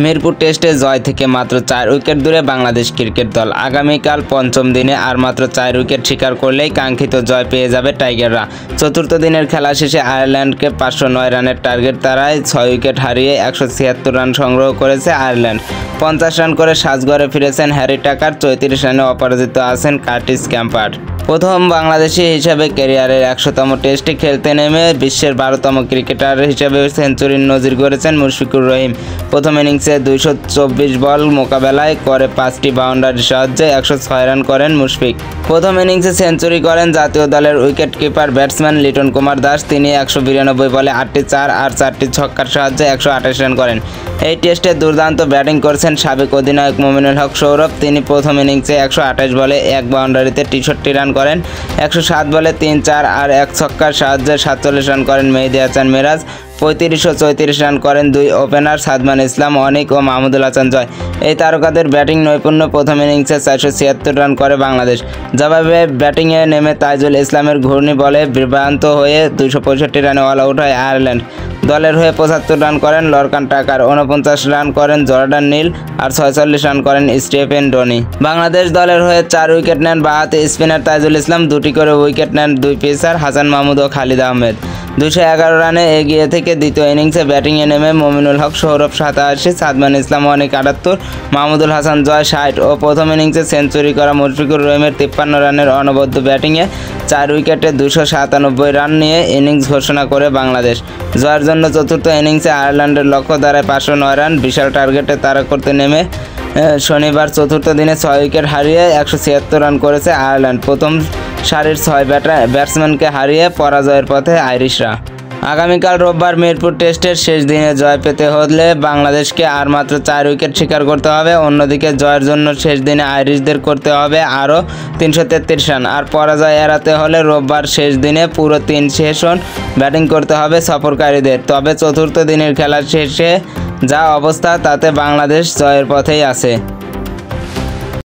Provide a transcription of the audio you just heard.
মিরপুর টেস্টে জয় থেকে মাত্র 4 উইকেট দূরে বাংলাদেশ ক্রিকেট দল। আগামীকাল পঞ্চম দিনে আর মাত্র 4 উইকেট শিকার করলেই কাঙ্ক্ষিত জয় পেয়ে যাবে টাইগাররা। চতুর্থ দিনের খেলা শেষে আয়ারল্যান্ডকে 509 রানের টার্গেট তাড়ায় 6 উইকেট হারিয়ে 176 রান সংগ্রহ করেছে আয়ারল্যান্ড। 50 রান করে সাজঘরে ফিরেছেন হ্যারি টাকার, 34 রানে অপরাজিত আছেন কার্টিস ক্যাম্পার। প্রথম বাংলাদেশি হিসাবে ক্যারিয়ারের 100তম টেস্টে খেলতে নেমে বিশ্বের 12তম ক্রিকেটার হিসেবে সেঞ্চুরির নজির গড়েছেন মুশফিকুর রহিম। প্রথম ইনিংসে 224 বল মোকাবেলায় করে 5টি বাউন্ডারির সাহায্যে 106 রান করেন মুশফিক। প্রথম ইনিংসে সেঞ্চুরি করেন জাতীয় দলের wicket keeper batsman Liton Kumar Das. তিনি 192 বলে 8টি 4 আর 4টি ছক্কার সাহায্যে 128 রান করেন। এই টেস্টে দুর্দান্ত ব্যাটিং করেছেন সাবেক অধিনায়ক মুমিনুল হক সৌরভ। তিনি প্রথম ইনিংসে 128 বলে 1 বাউন্ডারিতে 63 রান করেন। 107 বলে 3 4 আর 1 ছক্কার সাহায্যে 47 রান করেন মেহেদী হাসান মিরাজ। 35 ও 34 রান করেন দুই ওপেনার সাদমান ইসলাম অনিক ও মাহমুদুল হাসান জয়। এই তারকাদের ব্যাটিং নৈপুণ্য প্রথম ইনিংসে 476 রান করে বাংলাদেশ। জবাবে ব্যাটিংয়ে নেমে তাইজুল ইসলামের ঘূর্ণি বলে বিভ্রান্ত হয়ে 265 রানে অল আউট হয় আয়ারল্যান্ড। দলের হয়ে 75 রান করেন লরকান টাকার, 49 রান করেন জর্ডান নীল আর 46 রান করেন স্টিফেন ডনি। বাংলাদেশ দলের হয়ে 4 উইকেট নেন বাঁহাতি স্পিনার তাইজুল ইসলাম, 2টি করে উইকেট নেন 2 পেসার হাসান মাহমুদ ও খালিদ আহমেদ। 211 রানে এগিয়ে থেকে দ্বিতীয় ইনিংসে ব্যাটিংয়ে নেমে মুমিনুল হক সৌরভ 87, সাদমান ইসলাম অনিক 78, মাহমুদুল হাসান জয় 60 ও প্রথম ইনিংসে সেঞ্চুরি করা মুশফিকুর রহিমের 53 রানের অনবদ্য ব্যাটিংয়ে 4 উইকেটে 297 রান নিয়ে ইনিংস ঘোষণা করে বাংলাদেশ। জয়ের জন্য চতুর্থ ইনিংসে আয়ারল্যান্ডের লক্ষ্য দাঁড়ায় 509 রান। বিশাল টার্গেটে তাড়া করতে নেমে শনিবার চতুর্থ দিনে 6 উইকেট হারিয়ে 176 রান করেছে আয়ারল্যান্ড। প্রথম সারির 6 ব্যাটসম্যানকে হারিয়ে পরাজয়ের পথে আইরিশরা। আগামীকাল রোববার মিরপুর টেস্টের শেষ দিনে জয় পেতে হলে বাংলাদেশকে আর মাত্র 4 উইকেট শিকার করতে হবে। অন্যদিকে জয়ের জন্য শেষ দিনে আইরিশদের করতে হবে আরও 333 রান। আর পরাজয় এড়াতে হলে রোববার শেষ দিনে পুরো 3 সেশন ব্যাটিং করতে হবে সফরকারীদের। তবে চতুর্থ দিনের খেলার শেষে যা অবস্থা তাতে বাংলাদেশ জয়ের পথেই আছে।